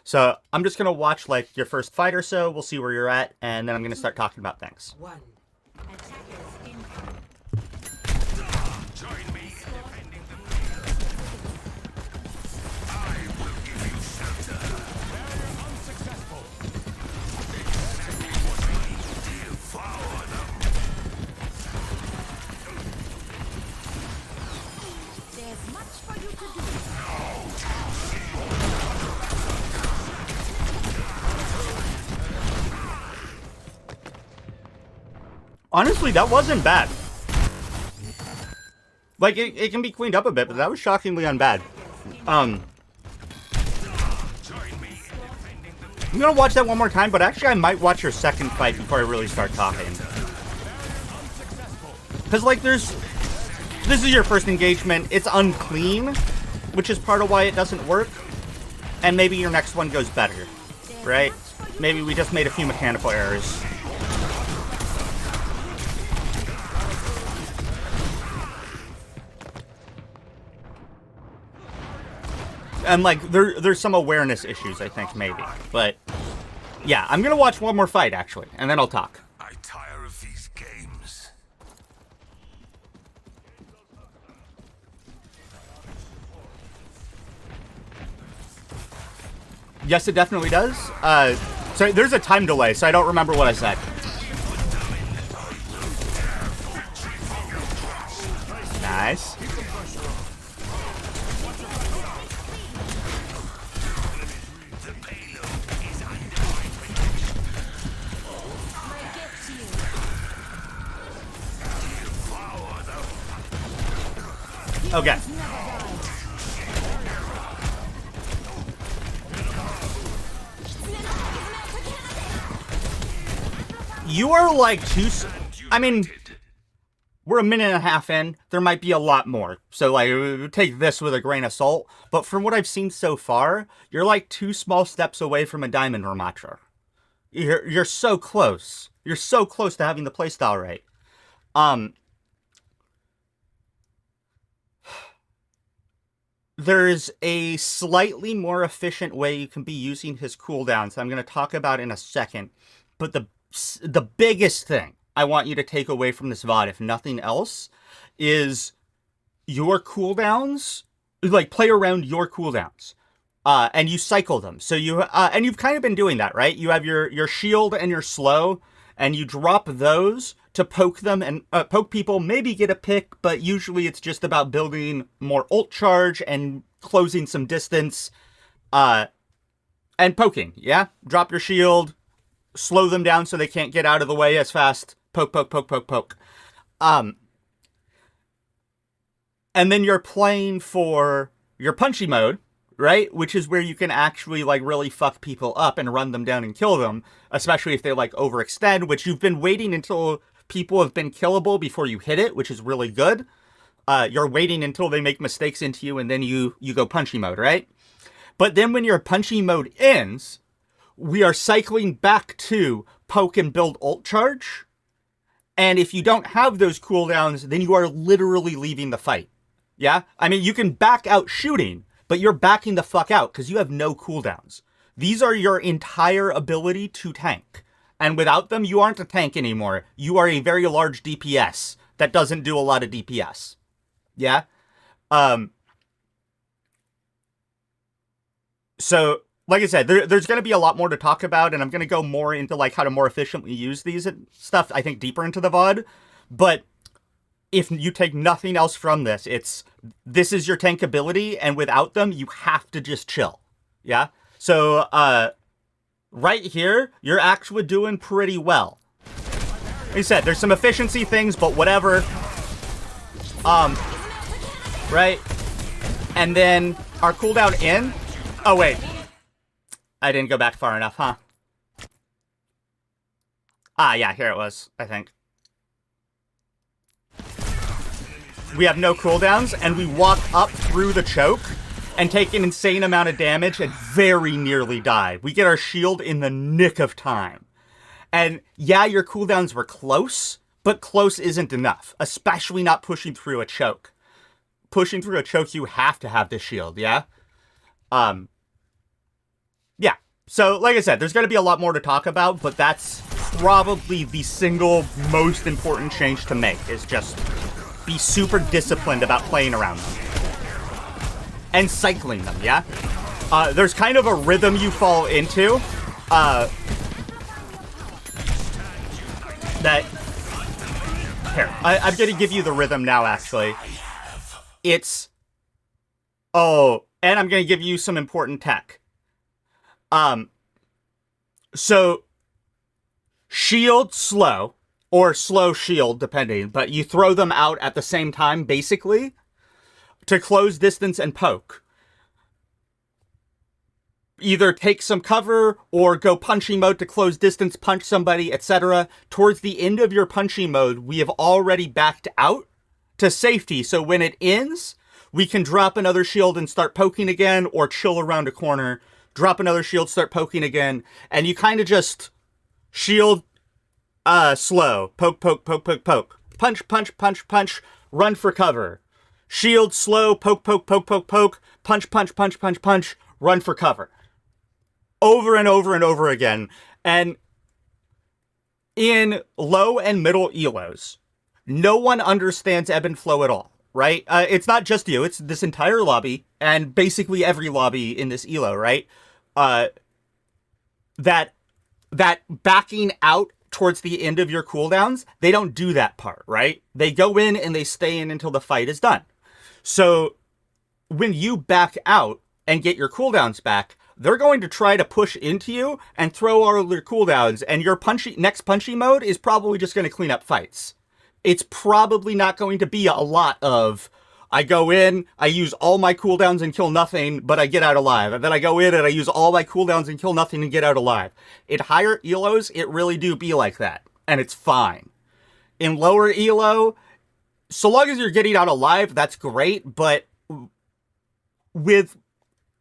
So I'm just gonna watch like your first fight or so. We'll see where you're at, and then I'm gonna start talking about things. One. Attackers incoming. Join me in defending the field. I will give you shelter. They're unsuccessful. Exactly what we need. Devour them. There's much for you to do. Honestly, that wasn't bad. Like, it can be cleaned up a bit, but that was shockingly unbad. I'm gonna watch that one more time, but actually I might watch your second fight before I really start talking. Because, like, this is your first engagement. It's unclean, which is part of why it doesn't work. And maybe your next one goes better, right? Maybe we just made a few mechanical errors. And, like, there's some awareness issues, I think, maybe. But, yeah, I'm gonna watch one more fight, actually, and then I'll talk. I tire of these games. Yes, it definitely does. So there's a time delay, so I don't remember what I said. Nice. Okay. You are like I mean, we're a minute and a half in. There might be a lot more. So, like, take this with a grain of salt. But from what I've seen so far, you're like 2 small steps away from a diamond Ramattra. You're so close. You're so close to having the playstyle right. There's a slightly more efficient way you can be using his cooldowns I'm going to talk about in a second. But the biggest thing I want you to take away from this VOD, if nothing else, is your cooldowns. Like, play around your cooldowns. And you cycle them. So and you've kind of been doing that, right? You have your shield and your slow, and you drop those to poke them and poke people, maybe get a pick, but usually it's just about building more ult charge and closing some distance, and poking, yeah? Drop your shield, slow them down so they can't get out of the way as fast, poke, poke, poke, poke, poke. And then you're playing for your punchy mode, right? Which is where you can actually, like, really fuck people up and run them down and kill them, especially if they, like, overextend, which you've been waiting until people have been killable before you hit it, which is really good. You're waiting until they make mistakes into you, and then you go punchy mode, right? But then when your punchy mode ends, we are cycling back to poke and build ult charge. And if you don't have those cooldowns, then you are literally leaving the fight. Yeah? I mean, you can back out shooting, but you're backing the fuck out because you have no cooldowns. These are your entire ability to tank. And without them, you aren't a tank anymore. You are a very large DPS that doesn't do a lot of DPS. Yeah? So, like I said, there's going to be a lot more to talk about, and I'm going to go more into, like, how to more efficiently use these and stuff, I think, deeper into the VOD. But if you take nothing else from this, this is your tank ability, and without them, you have to just chill. Yeah? So, right here, you're actually doing pretty well. Like I said, there's some efficiency things, but whatever. Right? And then our cooldown in. Oh, wait. I didn't go back far enough, huh? Ah, yeah, here it was, I think. We have no cooldowns, and we walk up through the choke and take an insane amount of damage and very nearly die. We get our shield in the nick of time. And yeah, your cooldowns were close, but close isn't enough, especially not pushing through a choke. Pushing through a choke, you have to have the shield, yeah? Yeah, So, like I said, there's going to be a lot more to talk about, but that's probably the single most important change to make, is just be super disciplined about playing around them. And cycling them, yeah? There's kind of a rhythm you fall into, that... Here, I'm going to give you the rhythm now, actually. It's... Oh, and I'm going to give you some important tech. So, shield slow, or slow shield, depending, but you throw them out at the same time, basically, to close distance and poke. Either take some cover, or go punching mode to close distance, punch somebody, etc. Towards the end of your punching mode, we have already backed out to safety, so when it ends, we can drop another shield and start poking again, or chill around a corner, drop another shield, start poking again, and you kind of just shield, slow, poke, poke, poke, poke, poke, punch, punch, punch, punch, run for cover, shield, slow, poke, poke, poke, poke, poke, punch, punch, punch, punch, punch, run for cover. Over and over and over again. And in low and middle elos, no one understands ebb and flow at all, right? It's not just you, it's this entire lobby, and basically every lobby in this elo, right? That backing out towards the end of your cooldowns, they don't do that part, right? They go in and they stay in until the fight is done. So when you back out and get your cooldowns back, they're going to try to push into you and throw all their cooldowns, and your next punchy mode is probably just going to clean up fights. It's probably not going to be a lot of, I go in, I use all my cooldowns and kill nothing, but I get out alive. And then I go in and I use all my cooldowns and kill nothing and get out alive. In higher elos, it really do be like that, and it's fine. In lower elo, so long as you're getting out alive, that's great, but with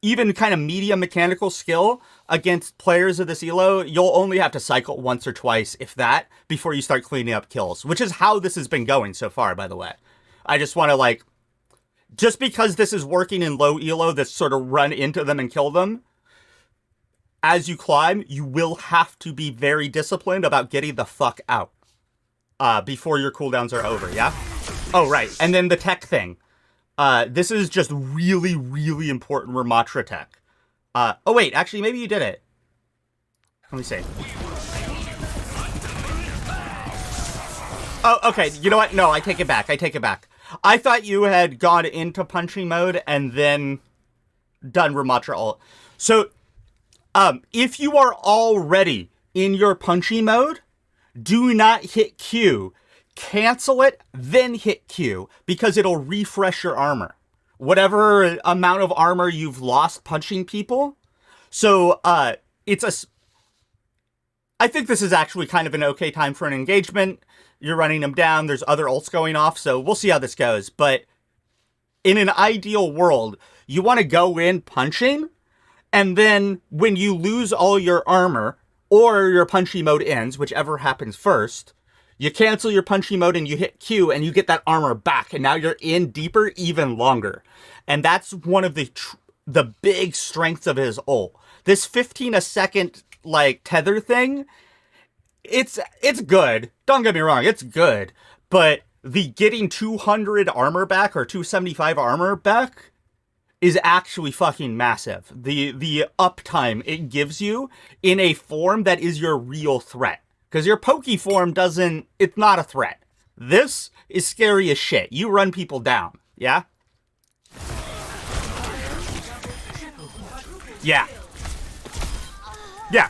even kind of medium mechanical skill against players of this elo, you'll only have to cycle once or twice, if that, before you start cleaning up kills, which is how this has been going so far, by the way. I just want to, just because this is working in low elo, this sort of run into them and kill them, as you climb, you will have to be very disciplined about getting the fuck out before your cooldowns are over, yeah? Oh, right, and then the tech thing. This is just really, really important Ramattra tech. Oh wait, actually, maybe you did it. Let me see. Oh, okay, you know what? No, I take it back, I thought you had gone into punching mode and then done Ramattra ult. So, if you are already in your punchy mode, do not hit Q. Cancel it, then hit Q, because it'll refresh your armor. Whatever amount of armor you've lost punching people. So, I think this is actually kind of an okay time for an engagement. You're running them down, there's other ults going off, so we'll see how this goes. But in an ideal world, you want to go in punching, and then when you lose all your armor, or your punchy mode ends, whichever happens first, you cancel your punchy mode and you hit Q and you get that armor back, and now you're in deeper even longer. And that's one of the big strengths of his ult. This 15 a second tether thing, it's good. Don't get me wrong, it's good. But the getting 200 armor back or 275 armor back is actually fucking massive. The uptime it gives you in a form that is your real threat. Because your pokey form it's not a threat. This is scary as shit. You run people down, yeah? Yeah. Yeah.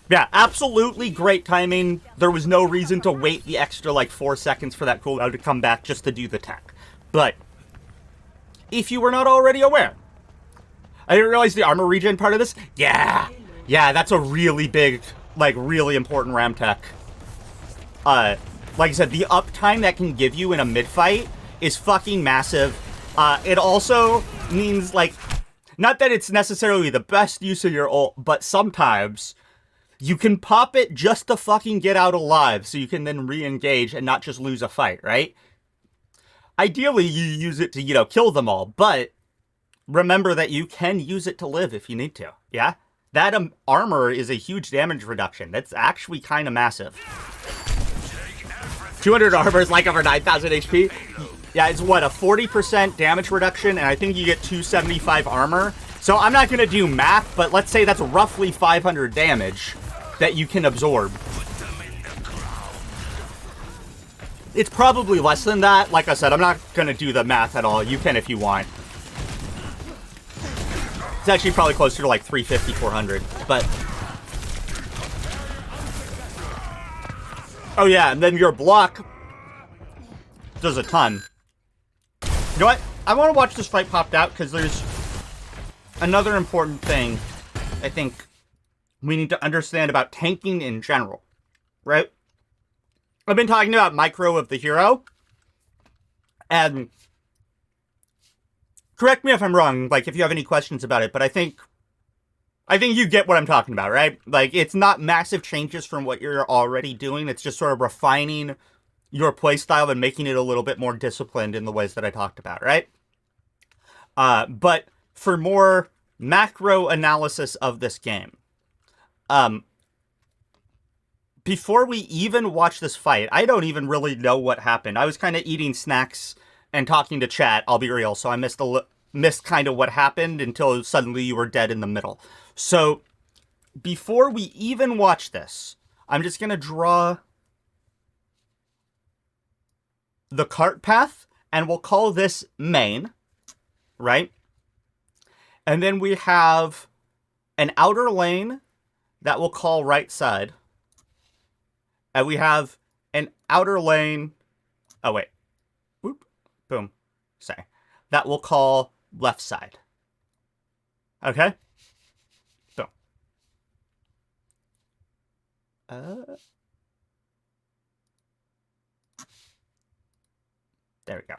Yeah, absolutely great timing. There was no reason to wait the extra 4 seconds for that cooldown to come back just to do the tech. But if you were not already aware, I didn't realize the armor regen part of this. Yeah, that's a really big, really important ram tech. Like I said, the uptime that can give you in a mid fight is fucking massive. It also means not that it's necessarily the best use of your ult, but sometimes you can pop it just to fucking get out alive so you can then re-engage and not just lose a fight, right? Ideally, you use it to, kill them all, but remember that you can use it to live if you need to, yeah? that armor is a huge damage reduction. That's actually kind of massive. 200 armor is like over 9,000 HP. Yeah, it's what, a 40% damage reduction, and I think you get 275 armor. So I'm not going to do math, but let's say that's roughly 500 damage that you can absorb. It's probably less than that. Like I said, I'm not going to do the math at all. You can if you want. It's actually probably closer to like 350, 400, but... Oh yeah, and then your block does a ton. You know what? I want to watch this fight popped out because there's another important thing I think we need to understand about tanking in general, right? I've been talking about micro of the hero, and correct me if I'm wrong, like if you have any questions about it, but I think you get what I'm talking about, right? Like, it's not massive changes from what you're already doing. It's just sort of refining your playstyle and making it a little bit more disciplined in the ways that I talked about, right? But for more macro analysis of this game, before we even watch this fight, I don't even really know what happened. I was kind of eating snacks and talking to chat, I'll be real, so I missed kind of what happened until suddenly you were dead in the middle. So, before we even watch this, I'm just going to draw the cart path, and we'll call this main, right? And then we have an outer lane that we'll call right side. And we have an outer lane... Oh, wait. Whoop. Boom. Sorry. That we'll call left side. Okay? Boom. There we go.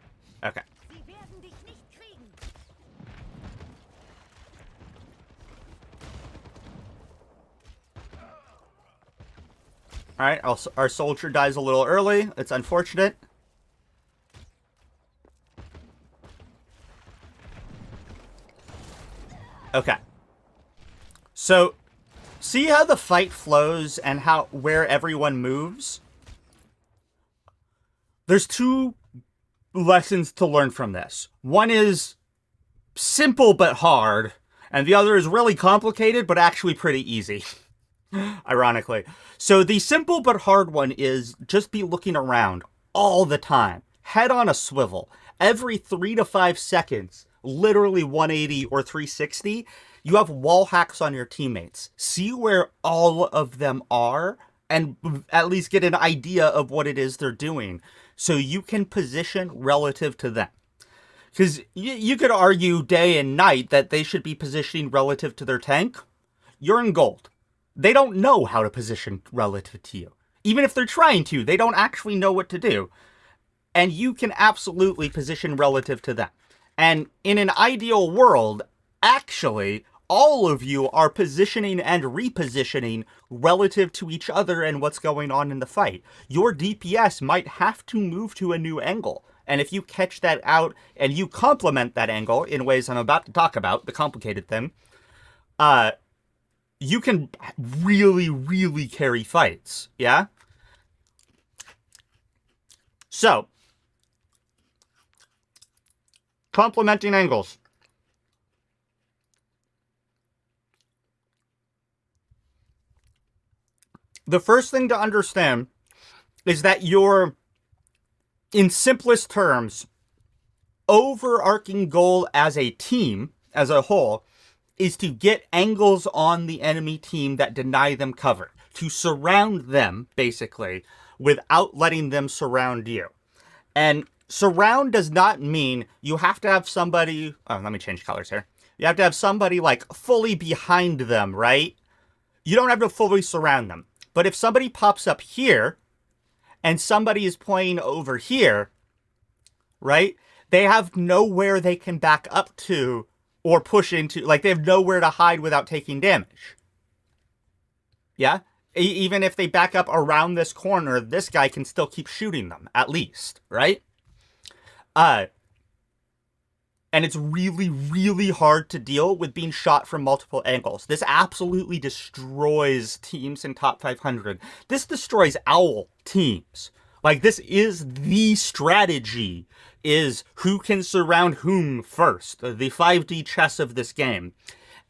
Okay. Sie werden dich nicht kriegen. Alright, our soldier dies a little early. It's unfortunate. Okay. So, see how the fight flows and where everyone moves? There's two lessons to learn from this. One is simple but hard, and the other is really complicated but actually pretty easy. Ironically. So the simple but hard one is just be looking around all the time. Head on a swivel. Every 3 to 5 seconds, literally 180 or 360, you have wall hacks on your teammates. See where all of them are and at least get an idea of what it is they're doing so you can position relative to them. Because you could argue day and night that they should be positioning relative to their tank. You're in gold. They don't know how to position relative to you. Even if they're trying to, they don't actually know what to do. And you can absolutely position relative to them. And in an ideal world, actually, all of you are positioning and repositioning relative to each other and what's going on in the fight. Your DPS might have to move to a new angle. And if you catch that out and you complement that angle in ways I'm about to talk about, the complicated thing, you can really, really carry fights, yeah? So, complementing angles. The first thing to understand is that your, in simplest terms, overarching goal as a team, as a whole, is to get angles on the enemy team that deny them cover. To surround them, basically, without letting them surround you. And surround does not mean you have to have somebody... Oh, let me change colors here. You have to have somebody, like, fully behind them, right? You don't have to fully surround them. But if somebody pops up here, and somebody is playing over here, right? They have nowhere they can back up to or push into. Like, they have nowhere to hide without taking damage. Yeah? Even if they back up around this corner, this guy can still keep shooting them, at least, right? And And it's really, really hard to deal with being shot from multiple angles. This absolutely destroys teams in top 500. This destroys owl teams. Like, this is the strategy, is who can surround whom first. The 5D chess of this game.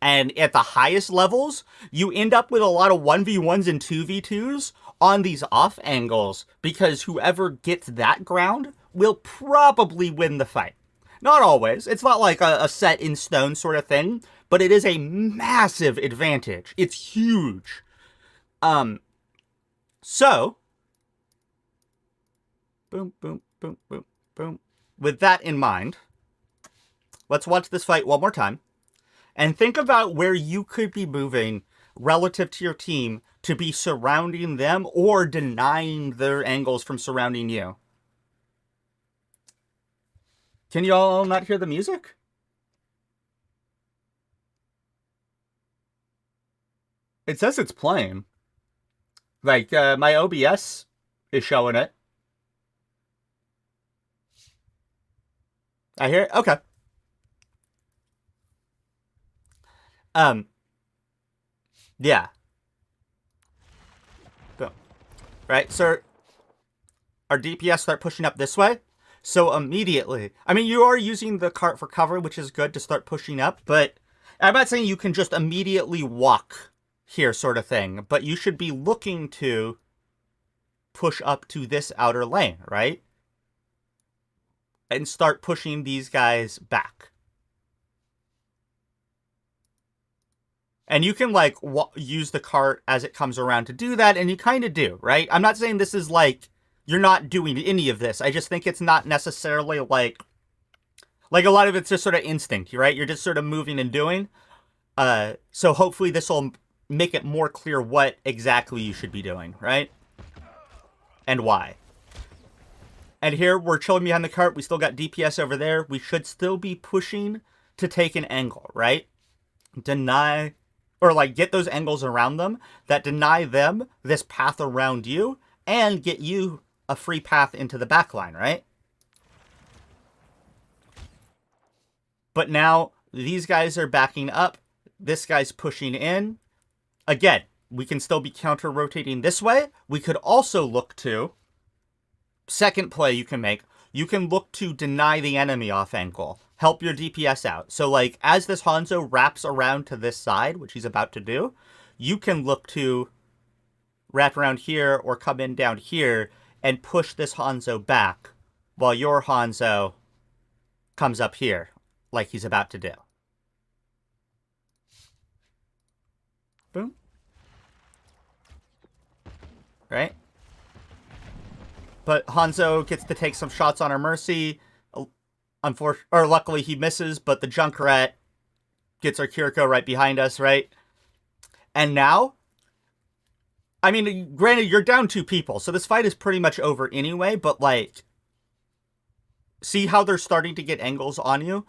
And at the highest levels, you end up with a lot of 1v1s and 2v2s on these off angles, because whoever gets that ground will probably win the fight. Not always. It's not like a set in stone sort of thing, but it is a massive advantage. It's huge. So, boom, boom, boom, boom, boom. With that in mind, let's watch this fight one more time and think about where you could be moving relative to your team to be surrounding them or denying their angles from surrounding you. Can you all not hear the music? It says it's playing. Like, my OBS is showing it. I hear it? Okay. Yeah. Boom. Right, so our DPS start pushing up this way. So immediately, I mean, you are using the cart for cover, which is good to start pushing up, but I'm not saying you can just immediately walk here sort of thing, but you should be looking to push up to this outer lane, right? And start pushing these guys back. And you can, like, use the cart as it comes around to do that, and you kind of do, right? I'm not saying this is, like, you're not doing any of this. I just think it's not necessarily, like a lot of it's just sort of instinct, right? You're just sort of moving and doing. So hopefully this will make it more clear what exactly you should be doing, right? And why. And here, we're chilling behind the cart. We still got DPS over there. We should still be pushing to take an angle, right? Deny, or like get those angles around them that deny them this path around you and get you a free path into the back line, right? But now these guys are backing up. This guy's pushing in. Again, we can still be counter-rotating this way. We could also look to, second play you can make, you can look to deny the enemy off angle. Help your DPS out. So, like, as this Hanzo wraps around to this side, which he's about to do, you can look to wrap around here or come in down here and push this Hanzo back while your Hanzo comes up here like he's about to do. Boom. Right? But Hanzo gets to take some shots on our Mercy. Luckily he misses, but the Junkrat gets our Kiriko right behind us, right? And now, I mean, granted, you're down 2 people, so this fight is pretty much over anyway, but, like, see how they're starting to get angles on you?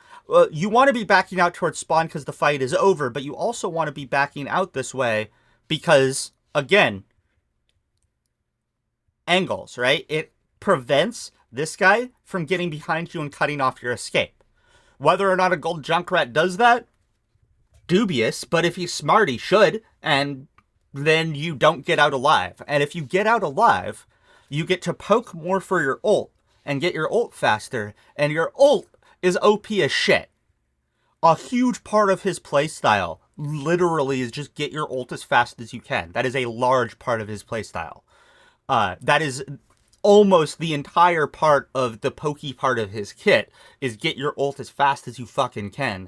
You want to be backing out towards spawn because the fight is over, but you also want to be backing out this way because, again, angles, right? It prevents this guy from getting behind you and cutting off your escape. Whether or not a gold Junkrat does that, dubious, but if he's smart, he should, and then you don't get out alive. And if you get out alive, you get to poke more for your ult and get your ult faster, and your ult is OP as shit. A huge part of his playstyle literally is just get your ult as fast as you can. That is a large part of his playstyle. That is almost the entire part of the pokey part of his kit, is get your ult as fast as you fucking can.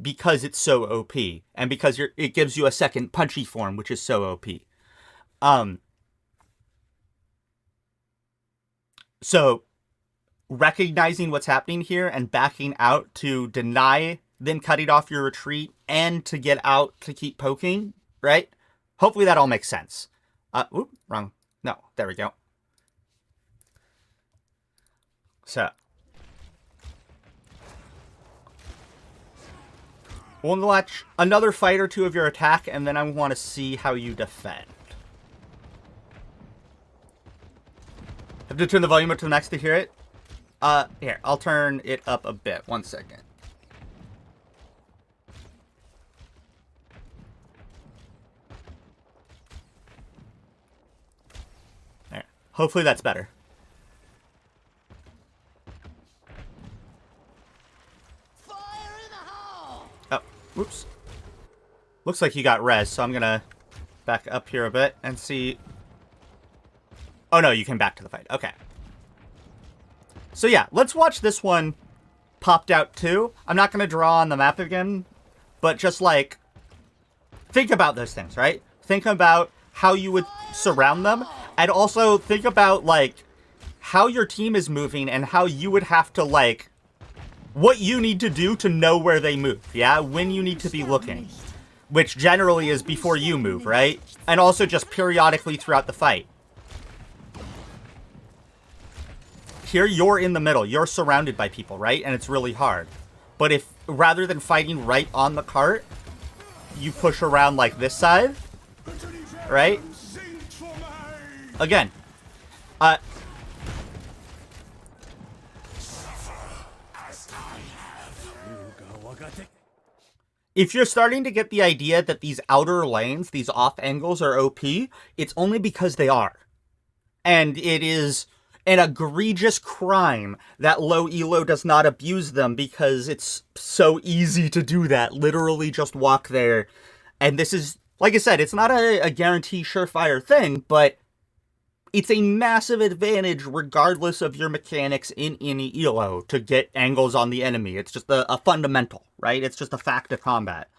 Because it's so OP, and because it gives you a second punchy form, which is so OP. So, recognizing what's happening here and backing out to deny them cutting off your retreat and to get out to keep poking, right? Hopefully that all makes sense. Oop, wrong. No, there we go. So, we'll watch another fight or two of your attack, and then I want to see how you defend. Have to turn the volume up to the max to hear it. Here, I'll turn it up a bit. 1 second. There. Hopefully that's better. Fire in the hole! Oh, whoops. Looks like you got res, so I'm gonna back up here a bit and see... Oh no, you came back to the fight. Okay. So yeah, let's watch this one popped out too. I'm not gonna draw on the map again, but just like, think about those things, right? Think about how you would surround them, and also think about like how your team is moving and how you would have to like, what you need to do to know where they move, yeah? When you need to be looking. Which generally is before you move, right? And also just periodically throughout the fight. Here, you're in the middle. You're surrounded by people, right? And it's really hard. But if, rather than fighting right on the cart, you push around like this side, right? Again, if you're starting to get the idea that these outer lanes, these off angles are OP, it's only because they are. And it is an egregious crime that low elo does not abuse them because it's so easy to do that. Literally just walk there. And this is, like I said, it's not a guarantee surefire thing, but it's a massive advantage regardless of your mechanics in any elo to get angles on the enemy. It's just a fundamental, right? It's just a fact of combat.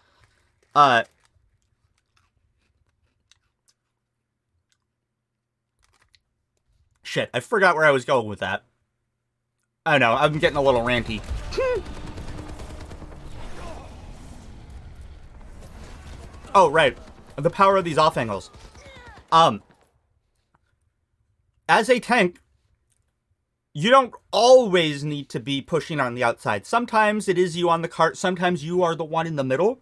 Shit, I forgot where I was going with that. I know, I'm getting a little ranty. Oh, right. The power of these off angles. As a tank, you don't always need to be pushing on the outside. Sometimes it is you on the cart, sometimes you are the one in the middle.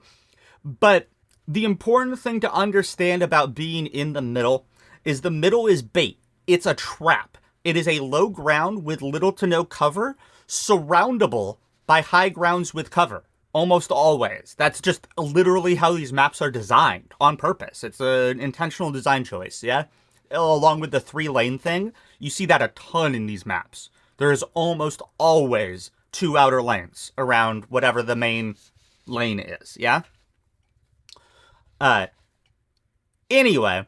But the important thing to understand about being in the middle is bait. It's a trap. It is a low ground with little to no cover, surroundable by high grounds with cover. Almost always. That's just literally how these maps are designed on purpose. It's an intentional design choice, yeah? Along with the 3-lane thing, you see that a ton in these maps. There is almost always 2 outer lanes around whatever the main lane is, yeah? Anyway,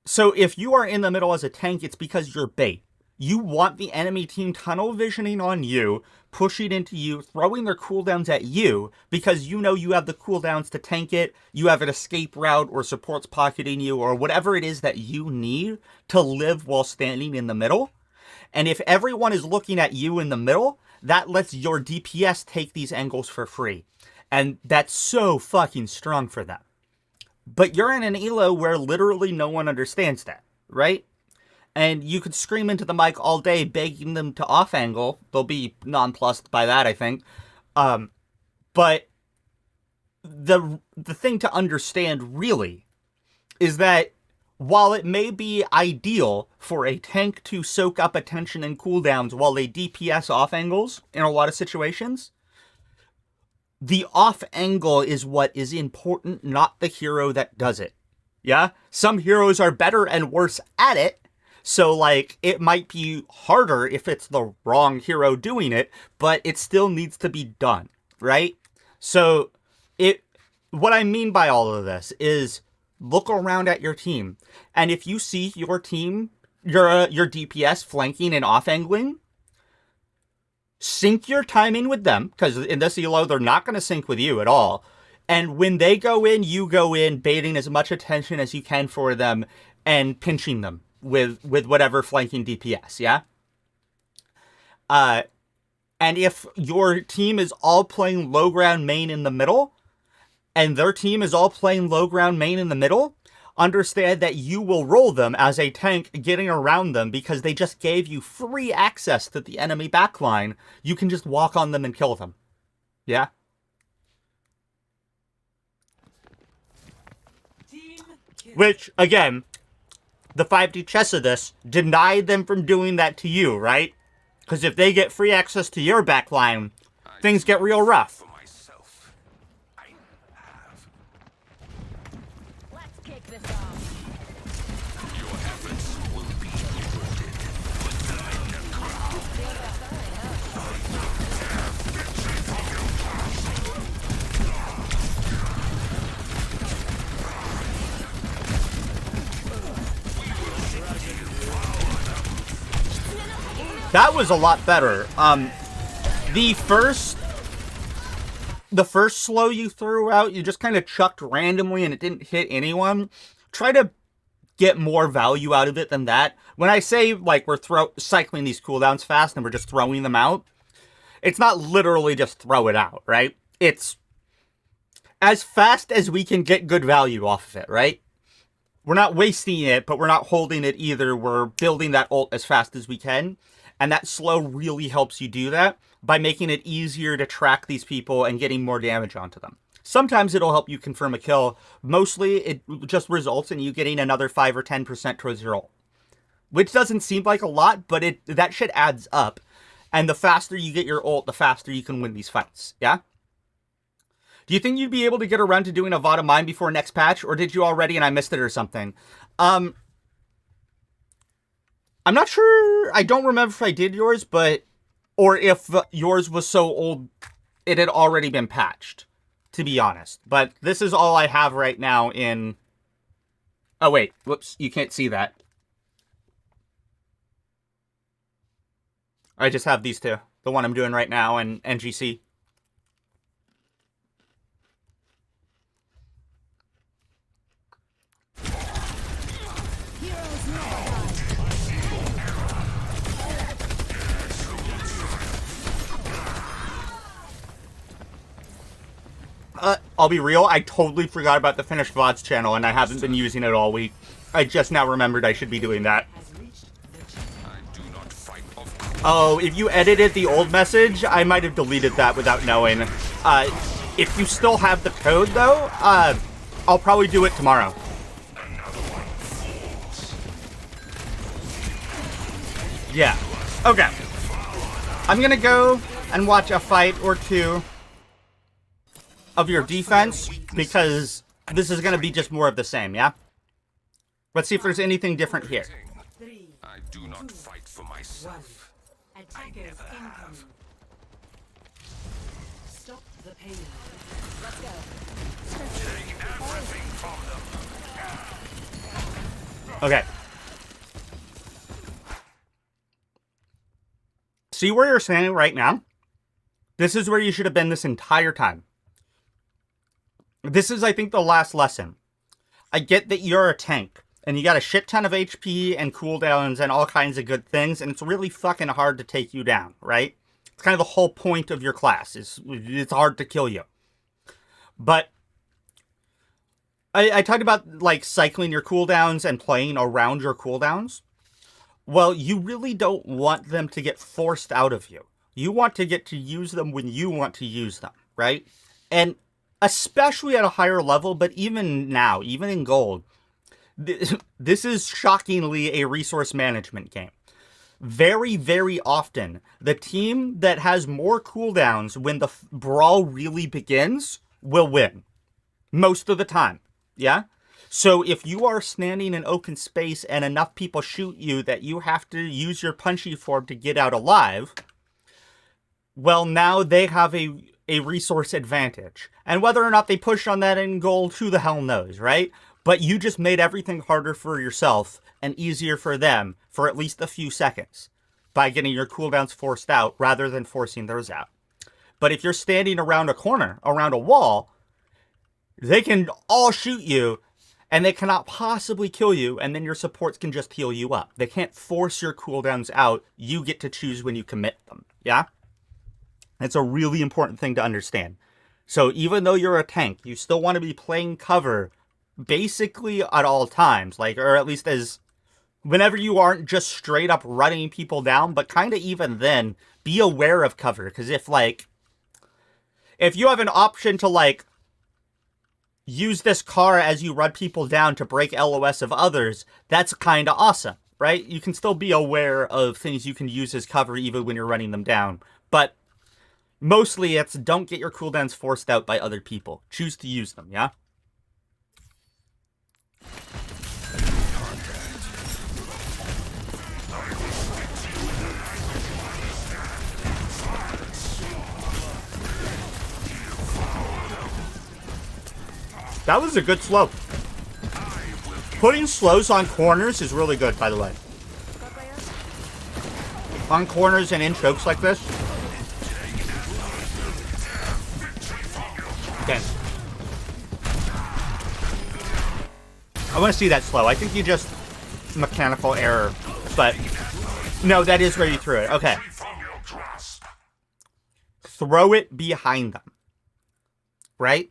so if you are in the middle as a tank, it's because you're bait. You want the enemy team tunnel visioning on you, pushing into you, throwing their cooldowns at you, because you know you have the cooldowns to tank it, you have an escape route or supports pocketing you, or whatever it is that you need to live while standing in the middle. And if everyone is looking at you in the middle, that lets your DPS take these angles for free. And that's so fucking strong for them. But you're in an elo where literally no one understands that, right? And you could scream into the mic all day begging them to off angle. They'll be nonplussed by that, I think. But the thing to understand really is that while it may be ideal for a tank to soak up attention and cooldowns while they DPS off angles in a lot of situations, the off angle is what is important, not the hero that does it. Yeah? Some heroes are better and worse at it. So, like, it might be harder if it's the wrong hero doing it, but it still needs to be done, right? So, what I mean by all of this is look around at your team. And if you see your team, your DPS flanking and off-angling, sync your timing with them, because in this elo, they're not going to sync with you at all. And when they go in, you go in, baiting as much attention as you can for them and pinching them with whatever flanking DPS, yeah? And if your team is all playing low ground main in the middle, and their team is all playing low ground main in the middle, understand that you will roll them as a tank getting around them because they just gave you free access to the enemy backline. You can just walk on them and kill them. Yeah? Which, again, the 5D chess of this denied them from doing that to you, right? Because if they get free access to your backline, things get real rough. For myself, I have. Let's kick this off. Your efforts will be rewarded. Within the crowd. That was a lot better. The first slow you threw out, you just kind of chucked randomly and it didn't hit anyone. Try to get more value out of it than that. When I say, like, we're cycling these cooldowns fast and we're just throwing them out, it's not literally just throw it out, right? It's as fast as we can get good value off of it, right? We're not wasting it, but we're not holding it either. We're building that ult as fast as we can. And that slow really helps you do that by making it easier to track these people and getting more damage onto them. Sometimes it'll help you confirm a kill. Mostly it just results in you getting another 5 or 10% towards your ult. Which doesn't seem like a lot, but that shit adds up. And the faster you get your ult, the faster you can win these fights. Yeah? Do you think you'd be able to get around to doing a VOD of mine before next patch? Or did you already and I missed it or something? I'm not sure. I don't remember if I did yours, or if yours was so old it had already been patched, to be honest. But this is all I have right now in... Oh, wait. Whoops. You can't see that. I just have these two. The one I'm doing right now and NGC. Heroes never die. I'll be real, I totally forgot about the finished VODs channel and I haven't been using it all week. I just now remembered I should be doing that. I do not fight of Oh, if you edited the old message, I might have deleted that without knowing. If you still have the code though, I'll probably do it tomorrow. Yeah. Okay. I'm gonna go and watch a fight or two of your defense, because this is going to be just more of the same, yeah? Let's see if there's anything different here. I do not fight for myself. Attackers incoming. Stop the payload. Let's go. Take everything from them. Okay. See where you're standing right now? This is where you should have been this entire time. This is, I think, the last lesson. I get that you're a tank, and you got a shit ton of HP and cooldowns and all kinds of good things, and it's really fucking hard to take you down, right? It's kind of the whole point of your class, it's hard to kill you. But I talked about, like, cycling your cooldowns and playing around your cooldowns. Well, you really don't want them to get forced out of you. You want to get to use them when you want to use them, right? And especially at a higher level, but even now, even in gold, this is shockingly a resource management game. Very, very often, the team that has more cooldowns when the brawl really begins will win. Most of the time, yeah? So if you are standing in open space and enough people shoot you that you have to use your punchy form to get out alive, well, now they have a resource advantage. And whether or not they push on that in gold, who the hell knows, right? But you just made everything harder for yourself and easier for them for at least a few seconds by getting your cooldowns forced out rather than forcing theirs out. But if you're standing around a corner, around a wall, they can all shoot you and they cannot possibly kill you, and then your supports can just heal you up. They can't force your cooldowns out. You get to choose when you commit them, yeah? It's a really important thing to understand. So even though you're a tank, you still want to be playing cover basically at all times, like, or at least as whenever you aren't just straight up running people down, but kind of even then be aware of cover. Because if you have an option to, like, use this car as you run people down to break LOS of others, that's kind of awesome, right? You can still be aware of things you can use as cover even when you're running them down. But mostly it's don't get your cooldowns forced out by other people. Choose to use them, yeah? That was a good slow. Putting slows on corners is really good, by the way. On corners and in chokes like this. Okay. I want to see that slow. I think you just mechanical error, but no, that is where you threw it. Okay. Throw it behind them. Right?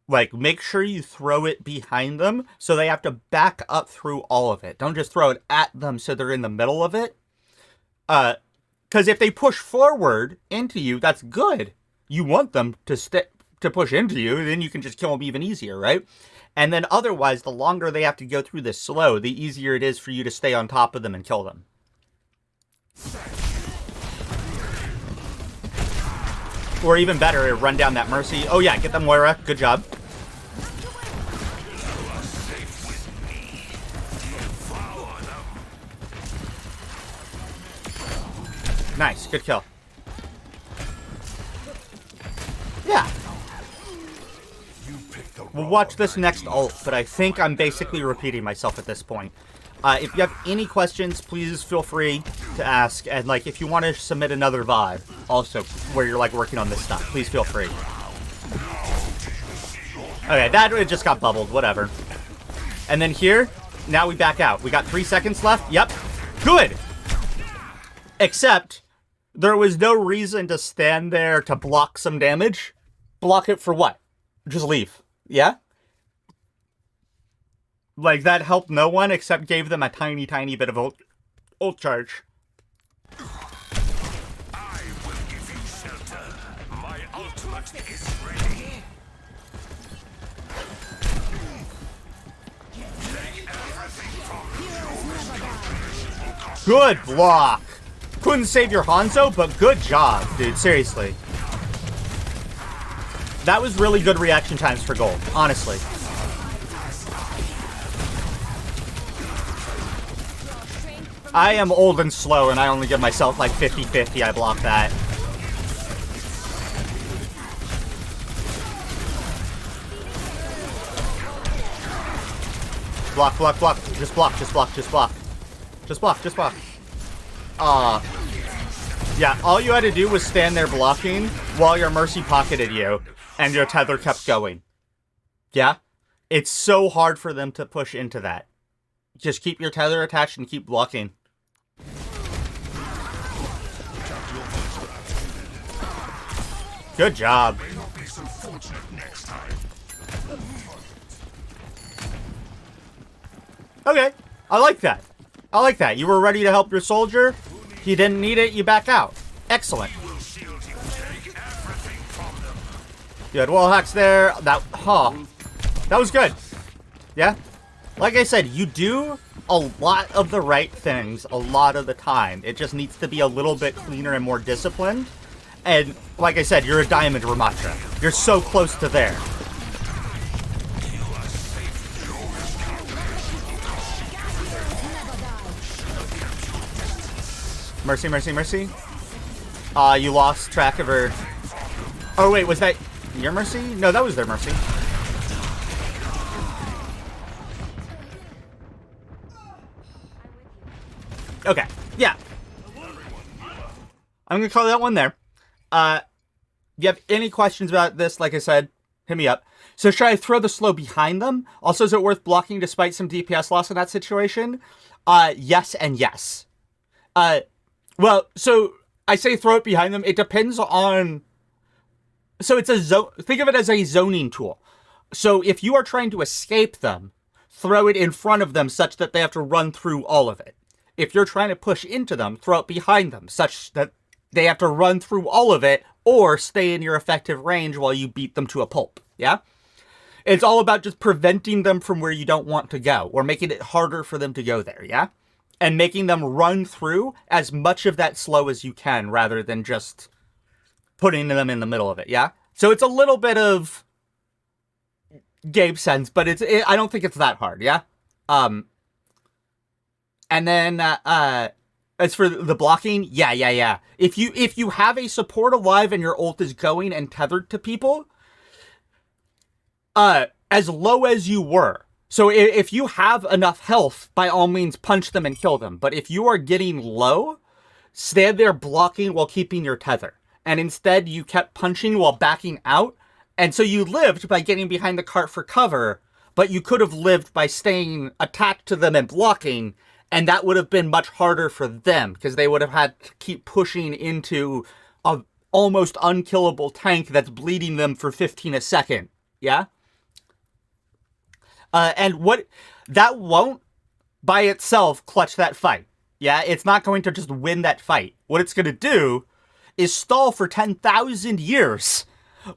Like, make sure you throw it behind them so they have to back up through all of it. Don't just throw it at them so they're in the middle of it. Because if they push forward into you, that's good. You want them to push into you, then you can just kill them even easier, right? And then otherwise, the longer they have to go through this slow, the easier it is for you to stay on top of them and kill them. Or even better, run down that Mercy. Oh yeah, get them Moira. Good job. Nice, good kill. Yeah. We'll watch this next ult, but I think I'm basically repeating myself at this point. If you have any questions, please feel free to ask. And, like, if you want to submit another VOD, also, where you're, like, working on this stuff, please feel free. Okay, that just got bubbled. Whatever. And then here, now we back out. We got 3 seconds left. Yep. Good! Except, there was no reason to stand there to block some damage. Block it for what? Just leave. Yeah? Like, that helped no one except gave them a tiny, tiny bit of ult charge. I will give you shelter. My ultimate is ready. Take everything from me. Good block. Couldn't save your Hanzo, but good job, dude. Seriously. That was really good reaction times for gold, honestly. I am old and slow, and I only give myself like 50-50. I block that. Block, block, block. Just block, just block, just block. Just block, just block. Yeah, all you had to do was stand there blocking while your Mercy pocketed you, and your tether kept going. Yeah? It's so hard for them to push into that. Just keep your tether attached and keep blocking. Good job. Okay, I like that. I like that. You were ready to help your soldier. He didn't need it, you back out. Excellent. You had wall hacks there. That was good. Yeah? Like I said, you do a lot of the right things a lot of the time. It just needs to be a little bit cleaner and more disciplined. And like I said, you're a diamond, Ramattra. You're so close to there. Mercy, mercy, mercy. You lost track of her. Oh wait, was that your Mercy? No, that was their Mercy. Okay, yeah. I'm gonna call that one there. If you have any questions about this, like I said, hit me up. So should I throw the slow behind them? Also, is it worth blocking despite some DPS loss in that situation? Yes and yes. Well, so I say throw it behind them. It depends on... So it's a zone. Think of it as a zoning tool. So if you are trying to escape them, throw it in front of them such that they have to run through all of it. If you're trying to push into them, throw it behind them such that they have to run through all of it or stay in your effective range while you beat them to a pulp. Yeah? It's all about just preventing them from where you don't want to go, or making it harder for them to go there, yeah? And making them run through as much of that slow as you can, rather than just putting them in the middle of it, yeah? So it's a little bit of game sense, but I don't think it's that hard, yeah? And then, as for the blocking, yeah. If you have a support alive and your ult is going and tethered to people, as low as you were. So if you have enough health, by all means punch them and kill them. But if you are getting low, stand there blocking while keeping your tether. And instead you kept punching while backing out. And so you lived by getting behind the cart for cover, but you could have lived by staying attached to them and blocking, and that would have been much harder for them, because they would have had to keep pushing into a almost unkillable tank that's bleeding them for 15 a second. Yeah? And what that won't by itself clutch that fight. Yeah, it's not going to just win that fight. What it's going to do is stall for 10,000 years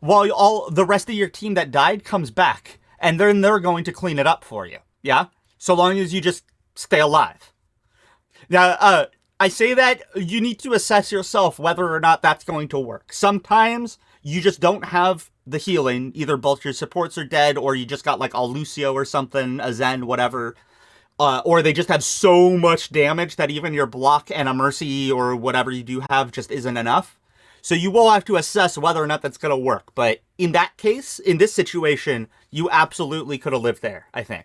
while all the rest of your team that died comes back, and then they're going to clean it up for you. Yeah, so long as you just stay alive. Now, I say that you need to assess yourself whether or not that's going to work. Sometimes you just don't have the healing. Either both your supports are dead, or you just got like a Lucio or something, a Zen, whatever. Or they just have so much damage that even your block and a Mercy or whatever you do have just isn't enough. So you will have to assess whether or not that's going to work. But in that case, in this situation, you absolutely could have lived there, I think.